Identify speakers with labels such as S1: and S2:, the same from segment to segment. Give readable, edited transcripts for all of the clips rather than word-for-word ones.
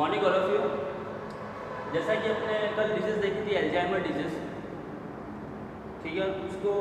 S1: Morning all of you. जैसा कि अपने कल डिजीज़ देखी थी एल्जाइमर डिजीज़, ठीक है, उसको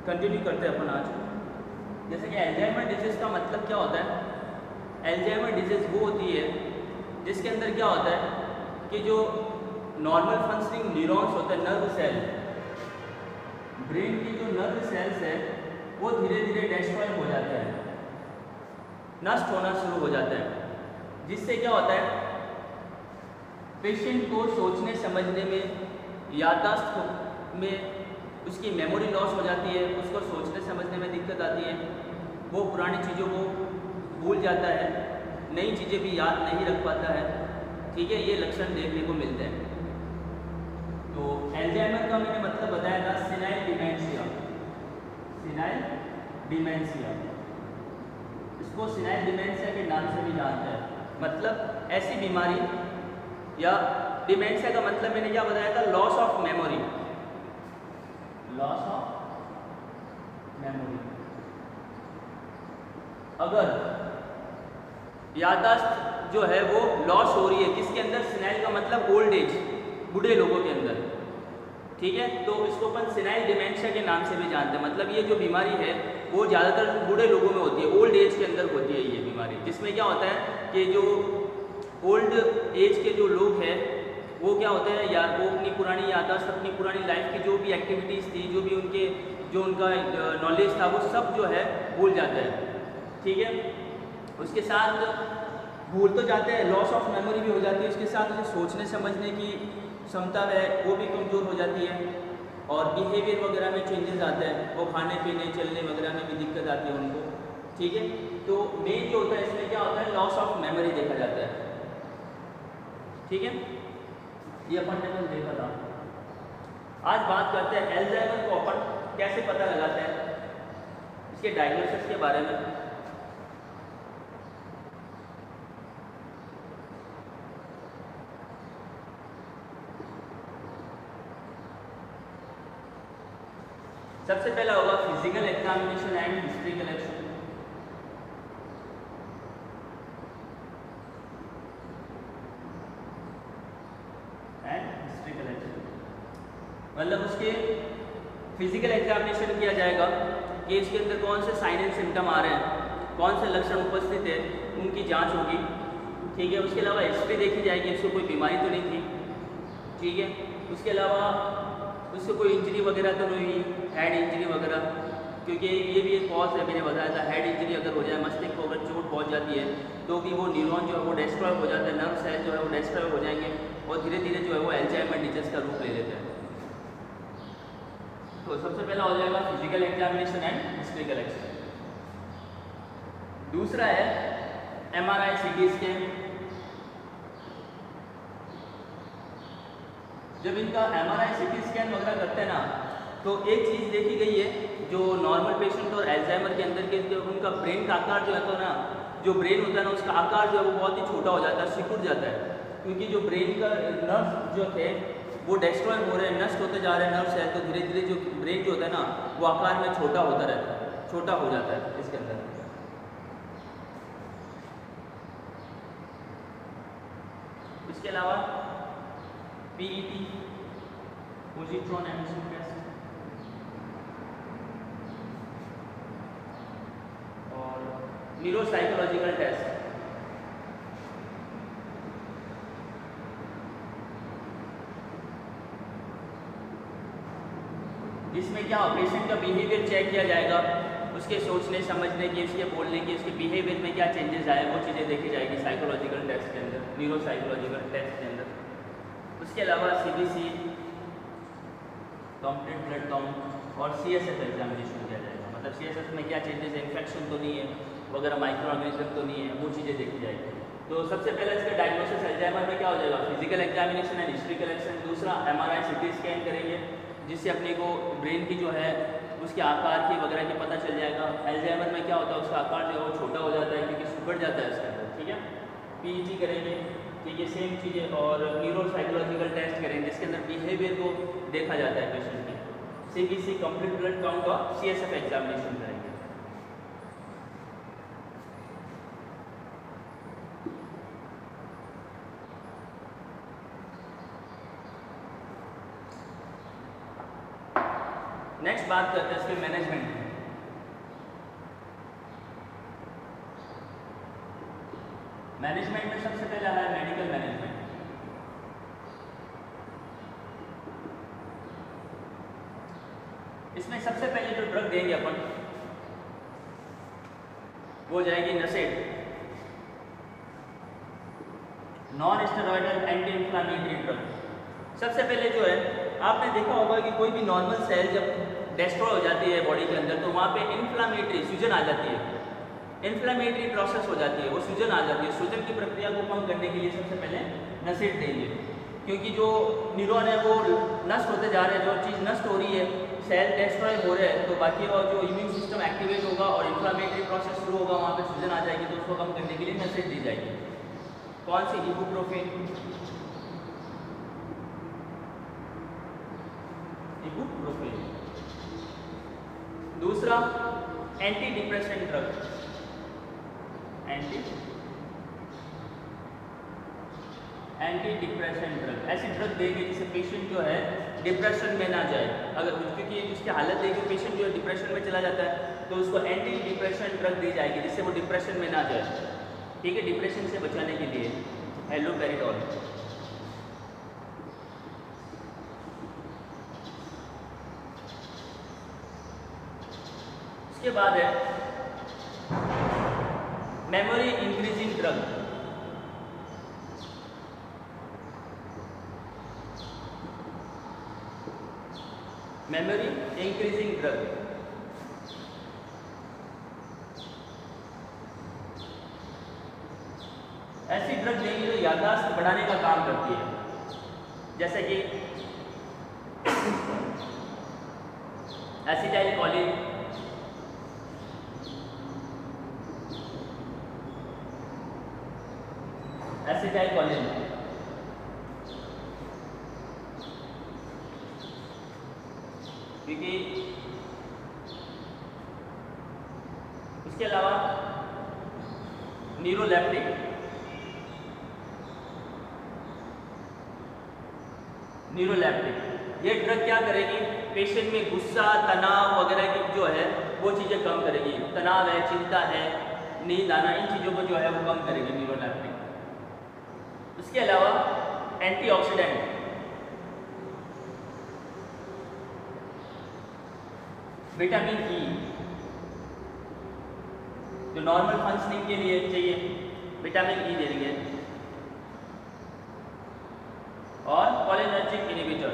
S1: कंटिन्यू करते हैं अपन आज। जैसे कि एल्जाइमर डिजीज़ का मतलब क्या होता है? एल्जाइमर डिजीज़ वो होती है जिसके अंदर क्या होता है कि जो नॉर्मल फंक्शनिंग न्यूरॉन्स होते हैं, नर्व सेल, ब्रेन की जो नर्व सेल्स है वो धीरे धीरे डिस्ट्रॉय हो जाते हैं, नष्ट होना शुरू हो जाता है। जिससे क्या होता है, पेशेंट को सोचने समझने में, याददाश्त में उसकी मेमोरी लॉस हो जाती है, उसको सोचने समझने में दिक्कत आती है, वो पुरानी चीज़ों को भूल जाता है, नई चीज़ें भी याद नहीं रख पाता है, ठीक है। ये लक्षण देखने को मिलते हैं। तो एल्जाइमर का मैंने मतलब बताया था सेनाइल डिमेंशिया। सेनाइल डिमेंशिया, इसको सेनाइल डिमेंशिया के नाम से भी जानते हैं। मतलब ऐसी बीमारी, या डिमेंशिया का मतलब मैंने क्या बताया था, loss of memory, loss of memory. अगर याददाश्त जो है वो लॉस हो रही है, किसके अंदर? सेनाइल का मतलब ओल्ड एज, बूढ़े लोगों के अंदर, ठीक है। तो इसको अपन सेनाइल डिमेंशिया के नाम से भी जानते हैं। मतलब ये जो बीमारी है वो ज़्यादातर बूढ़े लोगों में होती है, ओल्ड एज के अंदर होती है ये बीमारी। जिसमें क्या होता है कि जो ओल्ड एज के जो लोग हैं वो क्या होते हैं, या वो अपनी पुरानी याददाश्त, अपनी पुरानी लाइफ की जो भी एक्टिविटीज़ थी, जो भी उनका नॉलेज था, वो सब जो है भूल जाते हैं, ठीक है। उसके साथ भूल तो जाते हैं, लॉस ऑफ मेमोरी भी हो जाती है, उसके साथ उसे सोचने समझने की क्षमता है वो भी कमज़ोर हो जाती है, और बिहेवियर वगैरह में चेंजेस आते हैं, वो खाने पीने चलने वगैरह में भी दिक्कत आती है उनको, ठीक है। तो मेन जो होता है इसमें क्या होता है, लॉस ऑफ मेमोरी देखा जाता है, ठीक है। ये अपन ने कल देखा था। आज बात करते हैं एल्जाइमर को अपन कैसे पता लगाते हैं, इसके डायग्नोसिस के बारे में। सबसे पहला होगा physical examination and history collection. मतलब उसके फिजिकल एग्जामिनेशन किया जाएगा कि इसके अंदर कौन से साइन एंड सिम्टम आ रहे हैं, कौन से लक्षण उपस्थित है, उनकी जांच होगी, ठीक है। उसके अलावा हिस्ट्री देखी जाएगी, इसको कोई बीमारी तो नहीं थी, ठीक है। उसके अलावा उसको कोई इंजरी वगैरह तो नहीं हुई, हेड इंजरी वगैरह, क्योंकि ये भी एक कॉज है, मैंने बताया था। हेड इंजरी अगर हो जाए, मस्तिष्क को अगर चोट पहुँच जाती है तो भी वो न्यूरॉन जो है वो डिस्ट्रॉय हो जाता है, नर्व सेल जो है वो डिस्ट्रॉय हो जाएंगे, और धीरे धीरे जो है वो एल्जाइमर डिजीज का रूप ले लेते हैं। तो सबसे पहला हो जाएगा physical examination and history collection. दूसरा है MRI CT स्कैन। जब इनका MRI CT स्कैन वगैरह करते हैं ना, तो एक चीज़ देखी गई है, जो नॉर्मल पेशेंट और एल्जाइमर के अंदर के उनका ब्रेन का आकार जो है, तो ना जो ब्रेन होता है ना उसका आकार जो है वो बहुत ही छोटा हो जाता है, सिकुड़ जाता है, क्योंकि जो ब्रेन का नर्व जो थे वो डिस्ट्रॉय हो रहे हैं, नष्ट होते जा रहे हैं नर्व सेल, तो धीरे धीरे जो ब्रेन जो होता है ना वो आकार में छोटा होता रहता है, छोटा हो जाता है इसके अंदर। इसके अलावा PET, पोजिट्रॉन एमिशन टेस्ट, और न्यूरोसाइकोलॉजिकल टेस्ट। जिसमें क्या पेशेंट का बिहेवियर चेक किया जाएगा, उसके सोचने समझने की, उसके बोलने की, उसके बिहेवियर में क्या चेंजेस आए, वो चीज़ें देखी जाएगी साइकोलॉजिकल टेस्ट के अंदर, न्यूरोसाइकोलॉजिकल टेस्ट के अंदर। उसके अलावा CBC, कंप्लीट ब्लड काउंट, और CSF एग्जामिनेशन किया जाएगा। मतलब CSF में क्या चेंजेस है, इन्फेक्शन तो नहीं है वगैरह, माइक्रो ऑर्गेनिज्म तो नहीं है, वो चीज़ें देखी जाएगी। तो सबसे पहले इसका डायग्नोसिस एल्जाइमर में क्या हो जाएगा, physical examination and history collection. दूसरा MRI CT स्कैन करेंगे, जिससे अपने को ब्रेन की जो है उसके आकार की वगैरह की पता चल जाएगा। एल्जाइमर में क्या होता है, उसका आकार जो है वो छोटा हो जाता है, क्योंकि सिकुड़ जाता है उसके अंदर, ठीक है। PET करेंगे, ठीक है, सेम चीज़ें। और न्यूरोसाइकोलॉजिकल टेस्ट करेंगे, जिसके अंदर बिहेवियर को देखा जाता है पेशेंट में। CBC, कंप्लीट ब्लड काउंट, और CSF एग्जामिनेशन करेंगे। नेक्स्ट बात करते हैं इसके मैनेजमेंट की। मैनेजमेंट में सबसे पहला है मेडिकल मैनेजमेंट। इसमें सबसे पहले जो ड्रग देंगे अपन वो जाएगी NSAID, non steroidal anti inflammatory drug. सबसे पहले जो है आपने देखा होगा कि कोई भी नॉर्मल सेल जब डिस्ट्रॉय हो जाती है बॉडी के अंदर तो वहाँ पे इन्फ्लामेटरी सूजन आ जाती है, इन्फ्लामेटरी प्रोसेस हो जाती है, वो सूजन आ जाती है। सूजन की प्रक्रिया को कम करने के लिए सबसे पहले नसेड देंगे, क्योंकि जो न्यूरॉन है वो नष्ट होते जा रहे हैं, जो चीज़ नष्ट हो रही है, सेल डिस्ट्रॉय हो रहे हैं, तो बाकी और जो इम्यून सिस्टम एक्टिवेट होगा और इन्फ्लामेटरी प्रोसेस शुरू होगा, वहाँ पे सूजन आ जाएगी, तो उसको कम करने के लिए नसेड दी जाएगी। कौन सी? इबुप्रोफेन। इबुप्रोफेन। दूसरा anti depression drug, anti depression drug. ऐसी ड्रग देंगे जिससे पेशेंट जो है डिप्रेशन में ना जाए। अगर क्योंकि उसकी हालत देखिए पेशेंट जो है डिप्रेशन में चला जाता है, तो उसको एंटी डिप्रेशन ड्रग दी जाएगी जिससे वो डिप्रेशन में ना जाए। ठीक है, डिप्रेशन से बचाने के लिए हेलोपेरिडोल। उसके बाद है memory increasing drug. Memory increasing drug. ऐसी ड्रग देंगे जो याददाश्त बढ़ाने का काम करती है, जैसे कि एसिटाइलकोलिन, एसिटाइलकोलिन। क्योंकि उसके अलावा न्यूरोलेप्टिक, न्यूरोलेप्टिक ये ड्रग क्या करेगी? पेशेंट में गुस्सा, तनाव वगैरह की जो है वो चीज़ें कम करेगी। तनाव है, चिंता है, नींद आना, इन चीज़ों को जो है वो कम करेगी न्यूरोलेप्टिक। उसके अलावा एंटीऑक्सीडेंट, विटामिन ई जो नॉर्मल फंक्शनिंग के लिए चाहिए, विटामिन ई देंगे। और कोलिनर्जिक इनहिबिटर,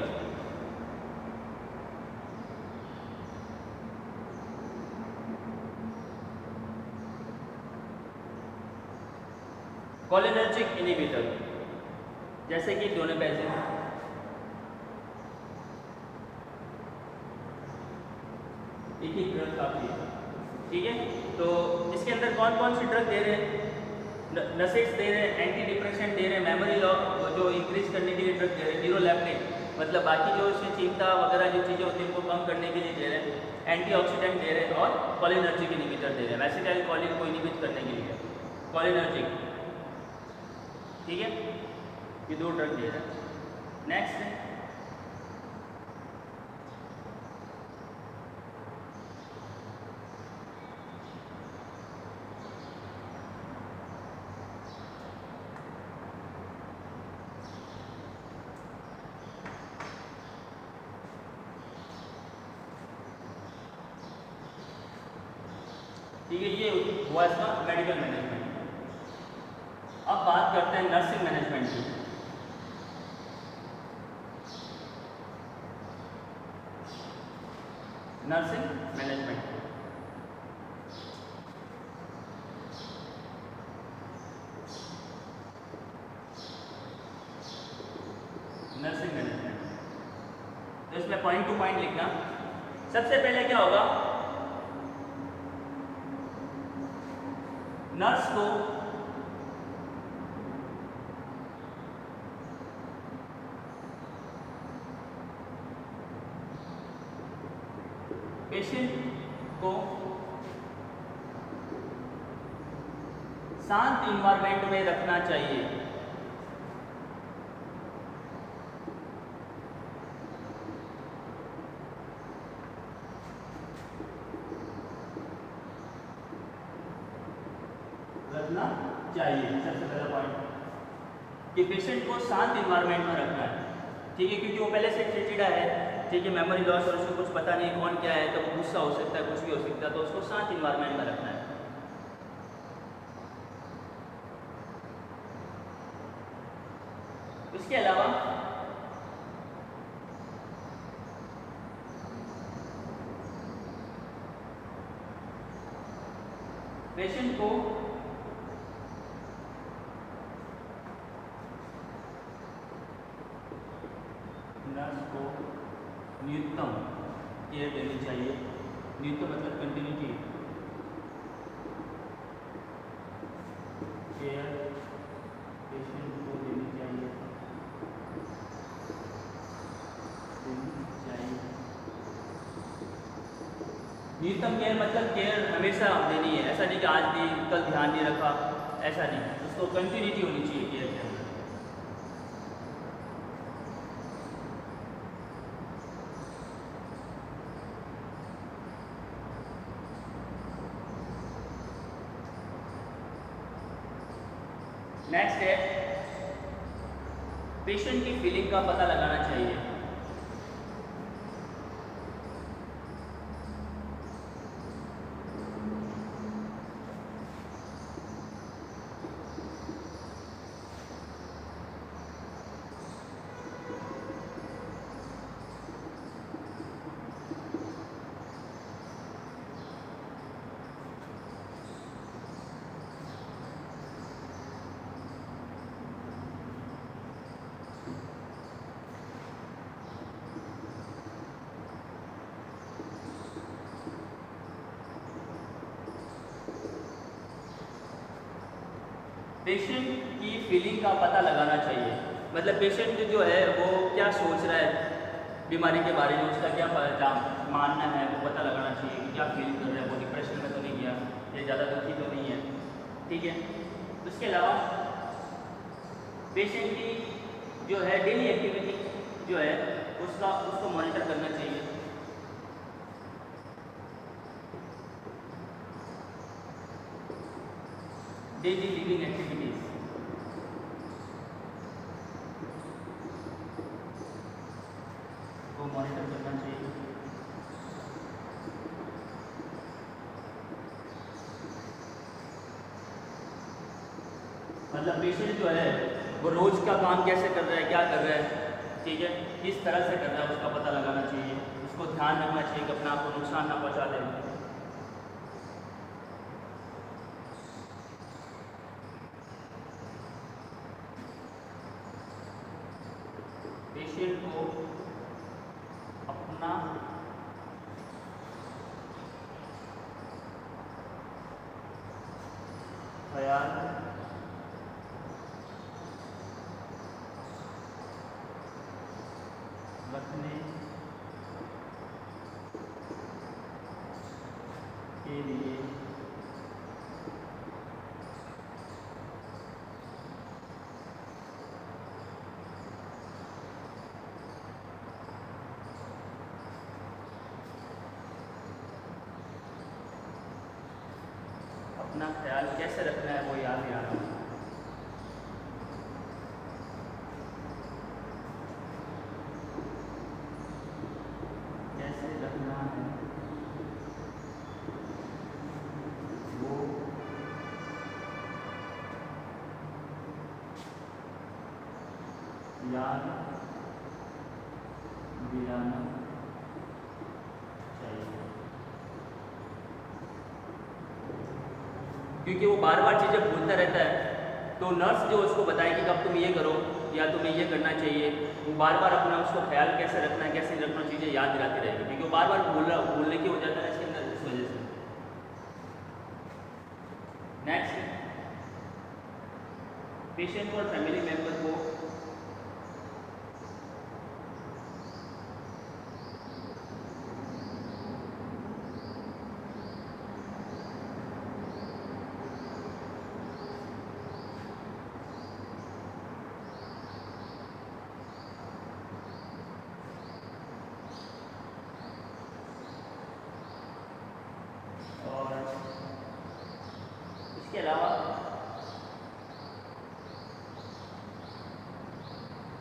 S1: कोलिनर्जिक इनहिबिटर जैसे कि डोनापेजिन, एक ही ड्रग काफी है। ठीक है, तो इसके अंदर कौन कौन सी ड्रग दे रहे हैं? नसेड्स दे रहे हैं, एंटी डिप्रेशन दे रहे हैं, मेमोरी लॉस जो इंक्रीज करने के लिए ड्रग दे रहे हैं, न्यूरोलेप्टिक मतलब बाकी जो इसमें चिंता वगैरह जो चीज़ें होती हैं उनको कम करने के लिए दे रहे हैं, एंटीऑक्सीडेंट दे रहे हैं और कोलिनर्जिक इनहिबिटर दे रहे हैं, एसिटाइलकोलिन को इनहिबिट करने के लिए कोलिनर्जिक। ठीक है, ये दो ड्रग दे रहे हैं। नेक्स्ट है ठीक है, ये हुआ इसका मेडिकल मैनेजमेंट। अब बात करते हैं नर्सिंग मैनेजमेंट की। नर्सिंग मैनेजमेंट नर्सिंग मैनेजमेंट तो इसमें पॉइंट टू पॉइंट लिखना। सबसे पहले क्या होगा? नर्स को पेशेंट को शांत इन्वायरमेंट में रखना चाहिए। रखना चाहिए। सबसे पहला पॉइंट कि पेशेंट को शांत इन्वायरमेंट में रखना है, ठीक है, क्योंकि वो पहले से चिड़चिड़ा है, ठीक है, मेमोरी लॉस और उसको कुछ पता नहीं कौन क्या है, तो वो गुस्सा हो सकता है, कुछ भी हो सकता है, तो उसको शांत इन्वायरमेंट में रखना है। उसके अलावा पेशेंट को नर्स को न्यूनतम केयर देनी चाहिए। न्यूनतम मतलब कंटिन्यूटी केयर पेशेंट को देनी चाहिए। न्यूनतम केयर मतलब केयर हमेशा देनी है, ऐसा नहीं कि आज दी कल ध्यान नहीं रखा, ऐसा नहीं, उसको कंटिन्यूटी होनी चाहिए केयर के अंदर। नेक्स्ट है पेशेंट की फीलिंग का पता लगाना चाहिए। पेशेंट की फीलिंग का पता लगाना चाहिए, मतलब पेशेंट जो है वो क्या सोच रहा है बीमारी के बारे में, उसका क्या मानना है, वो पता लगाना चाहिए कि क्या फील कर रहा है, वो डिप्रेशन में तो नहीं गया, ये ज़्यादा दुखी तो नहीं है, ठीक है। उसके अलावा पेशेंट की जो है डेली एक्टिविटी जो है उसको मॉनिटर करना चाहिए। डेली लिविंग एक्टिविटीज को मॉनिटर करना चाहिए। मतलब पेशेंट जो है वो रोज का काम कैसे कर रहा है, क्या कर रहा है, ठीक है, किस तरह से कर रहा है, उसका पता लगाना चाहिए। उसको ध्यान रखना चाहिए कि अपना आपको नुकसान ना पहुंचा दे। पेशेंट को अपना ख्याल रखने के लिए अपना ख्याल कैसे रखना है वो याद दिलाना। कैसे रखना है वो याद दिलाना चाहिए, क्योंकि वो बार बार चीज़ें भूलता रहता है, तो नर्स जो उसको बताएगी कि अब तुम ये करो या तुम्हें ये करना चाहिए, वो बार बार अपना उसको ख्याल कैसे रखना है, कैसे रखना, चीज़ें याद दिलाती रहेगी, क्योंकि वो बार बार भूलने की हो जाता है इसके अंदर, इस वजह से। नेक्स्ट, पेशेंट और फैमिली मेंबर को और इसके अलावा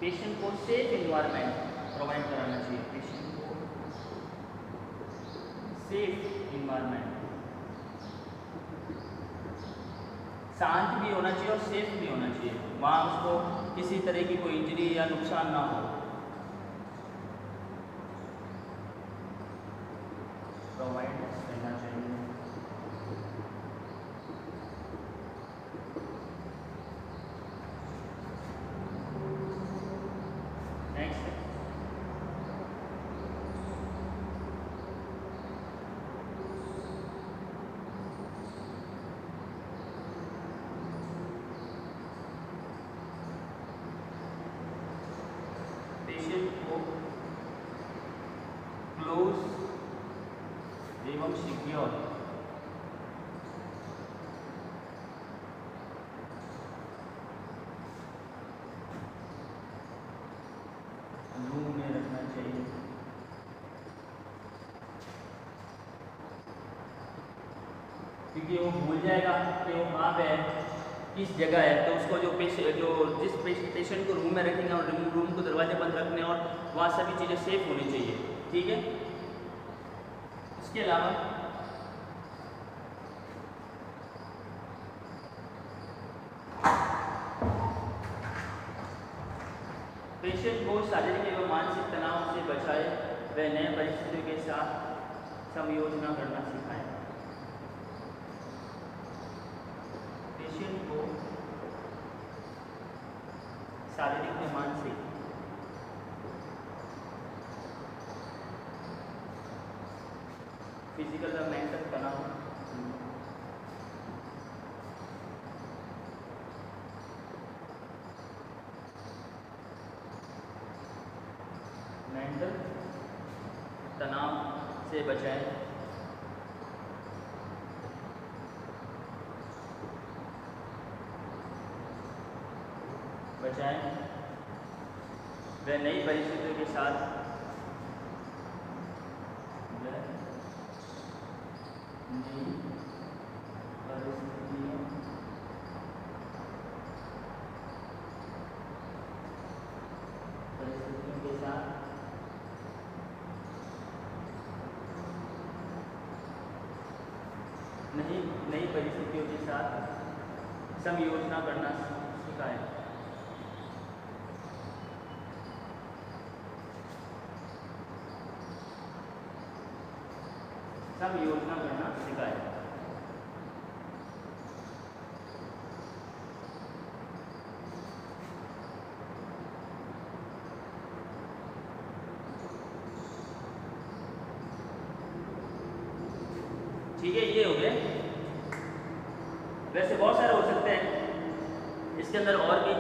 S1: पेशेंट को सेफ इन्वायरमेंट प्रोवाइड कराना चाहिए, पेशेंट को सेफ इन्वायरमेंट, शांत भी होना चाहिए और सेफ भी होना चाहिए, वहाँ उसको किसी तरह की कोई इंजरी या नुकसान ना हो। प्रोवाइड करना चाहिए। नेक्स्ट, पेशेंट को क्लोज एवं सिक्योर रूम में रखना चाहिए। क्योंकि वो भूल जाएगा कि वो कहाँ पे है, किस जगह है, तो उसको जो जिस पेशेंट को रूम में रखेंगे और रूम को दरवाजे बंद रखने और वहाँ सभी चीज़ें सेफ होनी चाहिए। ठीक है, इसके अलावा पेशेंट को शारीरिक एवं मानसिक तनाव से बचाए व नए परिस्थितियों के साथ समायोजन करना सिखाएं। पेशेंट को शारीरिक व मानसिक फिजिकल व मेंटल तनाव तनाव से बचाएं। व नई परिस्थितियों के साथ नई परिस्थितियों के साथ समायोजन करना सिखाएं। समायोजन करना सिखाएं। ठीक है, ये हो गया। वैसे बहुत सारे हो सकते हैं इसके अंदर और भी,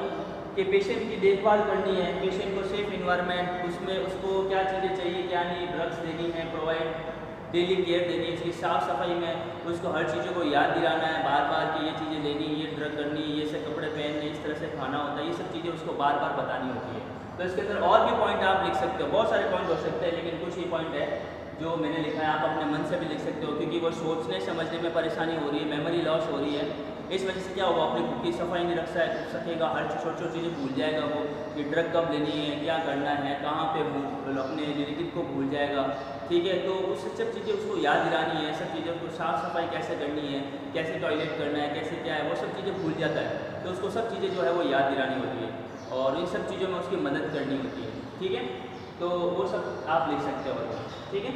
S1: कि पेशेंट की देखभाल करनी है, पेशेंट को सेफ इन्वायरमेंट, उसमें उसको क्या चीज़ें चाहिए क्या नहीं, ड्रग्स देनी है प्रोवाइड, डेली केयर देनी है, इसकी साफ़ सफाई में उसको हर चीज़ों को याद दिलाना है बार बार कि ये चीज़ें लेनी, ये ड्रग करनी, ये सब कपड़े पहनने, इस तरह से खाना होता है, ये सब चीज़ें उसको बार बार बतानी होती है। तो इसके अंदर और भी पॉइंट आप लिख सकते हो, बहुत सारे पॉइंट हो सकते हैं, लेकिन कुछ ही पॉइंट है जो मैंने लिखा है, आप अपने मन से भी लिख सकते हो, क्योंकि वो सोचने समझने में परेशानी हो रही है, मेमोरी लॉस हो रही है, इस वजह से क्या होगा, अपनी खुद की सफाई नहीं रख सकेगा, हर छोटी छोटी चीज़ें भूल जाएगा वो, कि ड्रग कब लेनी है, क्या करना है, कहाँ पे अपने रिलेटिव को भूल जाएगा। ठीक है, तो उस सब चीज़ें उसको याद दिलानी है, सब चीज़ें उसको साफ़ सफाई कैसे करनी है, कैसे टॉयलेट करना है, कैसे क्या है, वो सब चीज़ें भूल जाता है, तो उसको सब चीज़ें जो है वो याद दिलानी होती है और इन सब चीज़ों में उसकी मदद करनी होती है। ठीक है, तो वो सब आप लिख सकते हो। ठीक है।